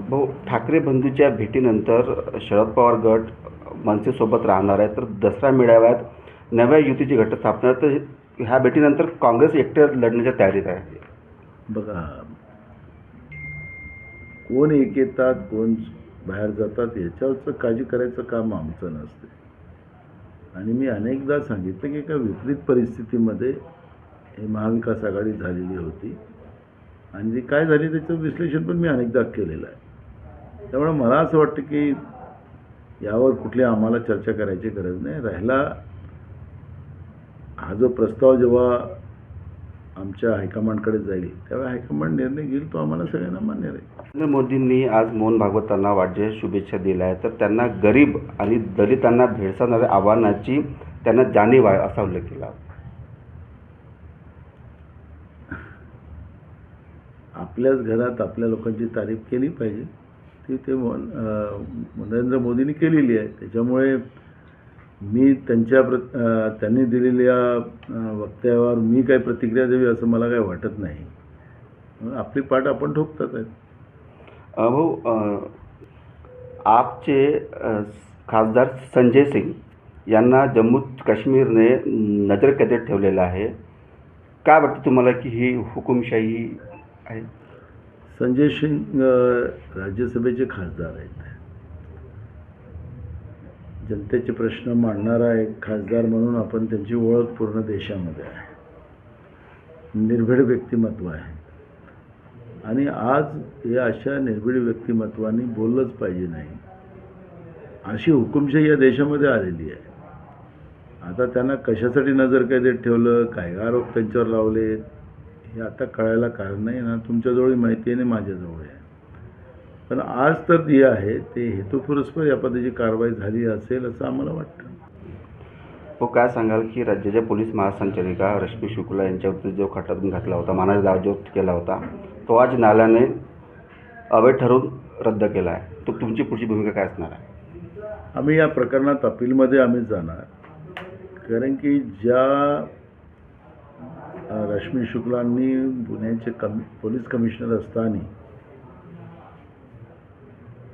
भाऊ, ठाकरे बंधूच्या भेटीनंतर शरद पवार गट मनसेसोबत राहणार आहे, तर दसरा मेळाव्यात नव्या युतीची घटस्थापना. तर ह्या भेटीनंतर काँग्रेस एकटे लढण्याच्या तयारीत आहे. बघा, कोण एक येतात कोण बाहेर जातात याच्यावरचं काळजी करायचं काम आमचं नसते. आणि मी अनेकदा सांगितलं की एका विपरीत परिस्थितीमध्ये हे महाविकास आघाडी झालेली होती आणि ती काय झाली त्याचं विश्लेषण पण मी अनेकदा केलेलं आहे. त्यामुळे मला असं वाटतं की यावर कुठली आम्हाला चर्चा करायची गरज नाही. राहिला हा जो प्रस्ताव जेव्हा आमच्या हायकमांडकडे जाईल तेव्हा हायकमांड निर्णय घेईल, तो आम्हाला सगळ्यांना मान्य राहील. नरेंद्र मोदींनी आज मोहन भागवतांना वाढदिवसाच्या शुभेच्छा दिल्या आहेत, तर त्यांना गरीब आणि दलितांना भेडसावणाऱ्या आव्हानाची त्यांना जाणीव आहे असा उल्लेख केला. आपल्याच घरात आपल्या लोकांची तारीफ केली पाहिजे, ती ते नरेंद्र मोदींनी केलेली आहे. त्याच्यामुळे मी त्यांनी दिलेल्या वक्तव्यावर मी काही प्रतिक्रिया द्यावी असं मला काही वाटत नाही. आपली पाठ आपण ठोकतात आहेत. भाऊ, आपचे खासदार संजय सिंग यांना जम्मू काश्मीरने नजरकैदेत ठेवलेलं आहे. काय वाटतं तुम्हाला की ही हुकुमशाही आहे? संजय सिंग राज्यसभेचे खासदार आहेत. जनतेचे प्रश्न मांडणारा एक खासदार म्हणून आपण त्यांची ओळख पूर्ण देशामध्ये आहे. निर्भीड व्यक्तिमत्व आहे आणि आज हे अशा निर्भीड व्यक्तिमत्वानी बोललंच पाहिजे नाही अशी हुकुमशाही या देशामध्ये आलेली आहे. आता त्यांना कशासाठी नजरकैदेत ठेवलं, काय आरोप त्यांच्यावर लावले हे आता कळायला कारण नाही ना. तुमच्याजवळ माहिती आहे आणि माझ्याजवळ आहे. पण आज तर जे आहे ते हेतुपुरस्पर या पद्धतीची कारवाई झाली असेल असं आम्हाला वाटतं. हो, काय सांगाल की राज्याच्या पोलीस महासंचालिका रश्मी शुक्ला यांच्यावरती जो खटला तुम्ही घातला होता, मानहानी दावा जो केला होता, तो आज न्यायालयाने अवैध ठरवून रद्द केला आहे. तो तुमची पुढची भूमिका काय असणार आहे? आम्ही या प्रकरणात अपीलमध्ये आम्ही जाणार, कारण की ज्या रश्मी शुक्लांनी पुण्याचे पोलीस कमिशनर असताना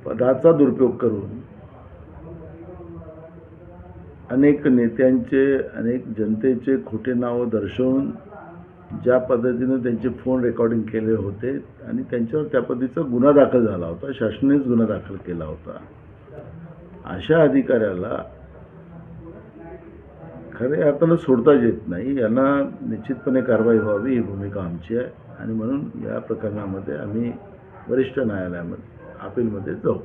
पदाचा दुरुपयोग करून अनेक नेत्यांचे अनेक जनतेचे खोटे नावं दर्शवून ज्या पद्धतीनं त्यांचे फोन रेकॉर्डिंग केले होते आणि त्यांच्यावर त्या पद्धतीचा गुन्हा दाखल झाला होता, शासनानेच गुन्हा दाखल केला होता, अशा अधिकाऱ्याला खरे अर्थानं सोडताच येत नाही. यांना निश्चितपणे कारवाई व्हावी ही भूमिका आमची आहे आणि म्हणून या प्रकरणामध्ये आम्ही वरिष्ठ न्यायालयामध्ये अपीलमध्ये जाऊ.